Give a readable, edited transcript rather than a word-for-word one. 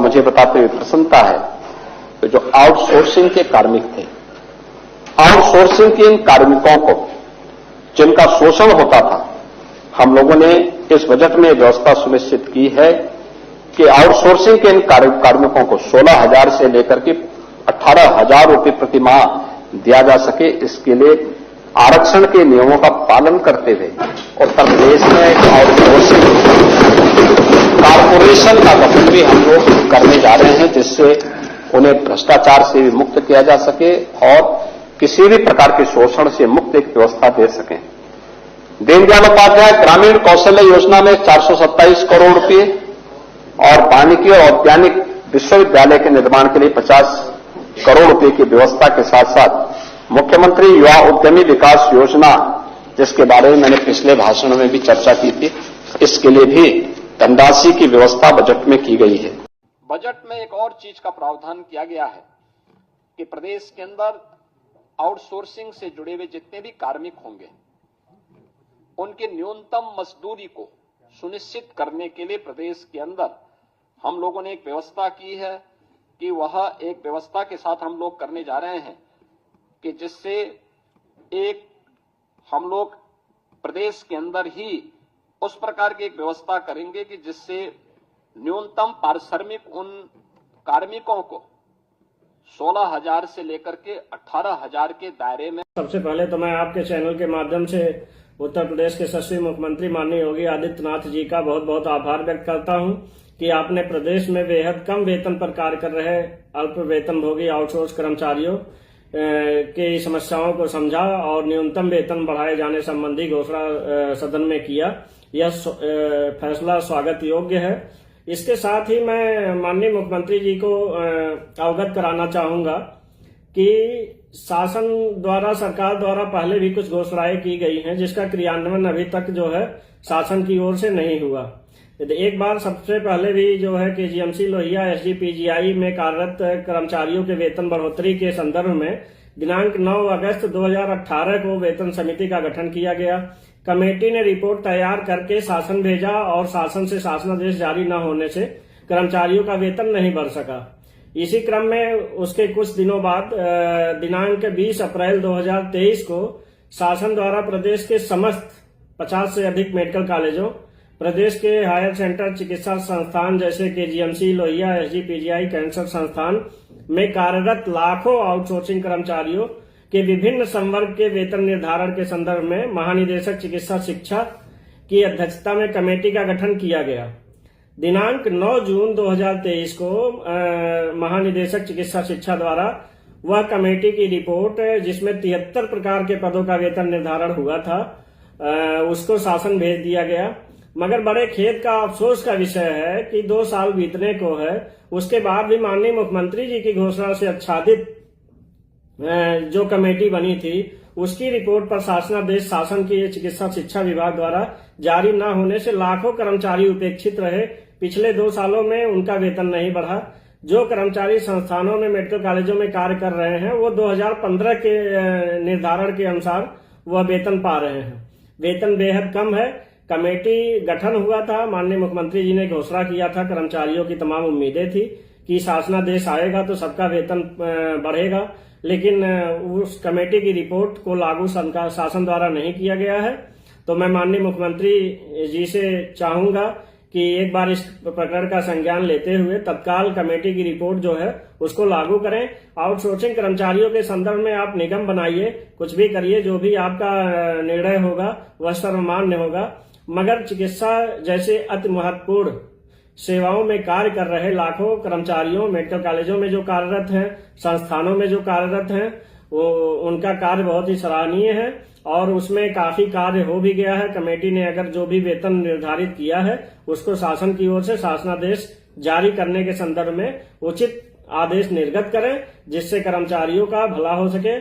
मुझे बताते हुए प्रसन्नता है कि जो आउटसोर्सिंग के कार्मिक थे, आउटसोर्सिंग के इन कार्मिकों को जिनका शोषण होता था, हम लोगों ने इस बजट में व्यवस्था सुनिश्चित की है कि आउटसोर्सिंग के इन कार्मिकों को 16,000 से लेकर के 18,000 रुपये प्रति माह दिया जा सके। इसके लिए आरक्षण के नियमों का पालन करते हुए उत्तर प्रदेश में एक आउटसोर्सिंग कारपोरेशन का गठन भी हम लोग करने जा रहे हैं, जिससे उन्हें भ्रष्टाचार से भी मुक्त किया जा सके और किसी भी प्रकार के शोषण से मुक्त एक व्यवस्था दे सकें। दीनदयाल उपाध्याय ग्रामीण कौशल्य योजना में 427 करोड़ रुपये और वानिकी और औद्यानिक विश्वविद्यालय के निर्माण के लिए 50 करोड़ रुपये की व्यवस्था के साथ साथ मुख्यमंत्री युवा उद्यमी विकास योजना, जिसके बारे में मैंने पिछले भाषण में भी चर्चा की थी, इसके लिए भी धनराशि की व्यवस्था बजट में की गई है। बजट में एक और चीज का प्रावधान किया गया है कि प्रदेश के अंदर आउटसोर्सिंग से जुड़े हुए जितने भी कार्मिक होंगे उनके न्यूनतम मजदूरी को सुनिश्चित करने के लिए प्रदेश के अंदर हम लोगों ने एक व्यवस्था की है कि वह एक व्यवस्था के साथ हम लोग करने जा रहे हैं कि जिससे एक हम लोग प्रदेश के अंदर ही उस प्रकार की एक व्यवस्था करेंगे कि जिससे न्यूनतम पारिश्रमिक उन कार्मिकों को 16,000 से लेकर के 18,000 के दायरे में। सबसे पहले तो मैं आपके चैनल के माध्यम से उत्तर प्रदेश के यशस्वी मुख्यमंत्री माननीय योगी आदित्यनाथ जी का बहुत बहुत आभार व्यक्त करता हूं कि आपने प्रदेश में बेहद कम वेतन पर कार्य कर रहे अल्प वेतनभोगी आउटसोर्स कर्मचारियों की समस्याओं को समझा और न्यूनतम वेतन बढ़ाए जाने संबंधी घोषणा सदन में किया। यह फैसला स्वागत योग्य है। इसके साथ ही मैं माननीय मुख्यमंत्री जी को अवगत कराना चाहूंगा कि शासन द्वारा, सरकार द्वारा पहले भी कुछ घोषणाएं की गई हैं जिसका क्रियान्वयन अभी तक जो है शासन की ओर से नहीं हुआ। एक बार सबसे पहले भी जो है केजीएमसी लोहिया एसजीपीजीआई में कार्यरत कर्मचारियों के वेतन बढ़ोतरी के संदर्भ में दिनांक 9 अगस्त 2018 को वेतन समिति का गठन किया गया। कमेटी ने रिपोर्ट तैयार करके शासन भेजा और शासन से शासनादेश जारी न होने से कर्मचारियों का वेतन नहीं बढ़ सका। इसी क्रम में उसके कुछ दिनों बाद दिनांक 20 अप्रैल 2023 को शासन द्वारा प्रदेश के समस्त 50 से अधिक मेडिकल कॉलेजों, प्रदेश के हायर सेंटर चिकित्सा संस्थान जैसे केजीएमसी लोहिया एसजीपीजीआई कैंसर संस्थान में कार्यरत लाखों आउटसोर्सिंग कर्मचारियों के विभिन्न संवर्ग के वेतन निर्धारण के संदर्भ में महानिदेशक चिकित्सा शिक्षा की अध्यक्षता में कमेटी का गठन किया गया। दिनांक 9 जून 2023 को महानिदेशक चिकित्सा शिक्षा द्वारा वह कमेटी की रिपोर्ट, जिसमें 73 प्रकार के पदों का वेतन निर्धारण हुआ था, उसको शासन भेज दिया गया। मगर बड़े खेद का, अफसोस का विषय है कि 2 साल बीतने को है, उसके बाद भी माननीय मुख्यमंत्री जी की घोषणा से आच्छादित जो कमेटी बनी थी उसकी रिपोर्ट पर शासनादेश शासन की चिकित्सा शिक्षा विभाग द्वारा जारी न होने से लाखों कर्मचारी उपेक्षित रहे। पिछले 2 सालों में उनका वेतन नहीं बढ़ा। जो कर्मचारी संस्थानों में, मेडिकल कॉलेजों में कार्य कर रहे हैं वो 2015 के निर्धारण के अनुसार वह वेतन पा रहे हैं। वेतन बेहद कम है। कमेटी गठन हुआ था, माननीय मुख्यमंत्री जी ने घोषणा किया था, कर्मचारियों की तमाम उम्मीदें थी कि शासनादेश आएगा तो सबका वेतन बढ़ेगा, लेकिन उस कमेटी की रिपोर्ट को लागू शासन द्वारा नहीं किया गया है। तो मैं माननीय मुख्यमंत्री जी से चाहूंगा कि एक बार इस प्रकरण का संज्ञान लेते हुए तत्काल कमेटी की रिपोर्ट जो है उसको लागू करें। आउटसोर्सिंग कर्मचारियों के संदर्भ में आप निगम बनाइए, कुछ भी करिए, जो भी आपका निर्णय होगा वह सर्वमान्य होगा। मगर चिकित्सा जैसे अति महत्वपूर्ण सेवाओं में कार्य कर रहे लाखों कर्मचारियों, मेडिकल कॉलेजों में जो कार्यरत हैं, संस्थानों में जो कार्यरत हैं, वो उनका कार्य बहुत ही सराहनीय है और उसमें काफी कार्य हो भी गया है। कमेटी ने अगर जो भी वेतन निर्धारित किया है उसको शासन की ओर से शासनादेश जारी करने के संदर्भ में उचित आदेश निर्गत करें, जिससे कर्मचारियों का भला हो सके।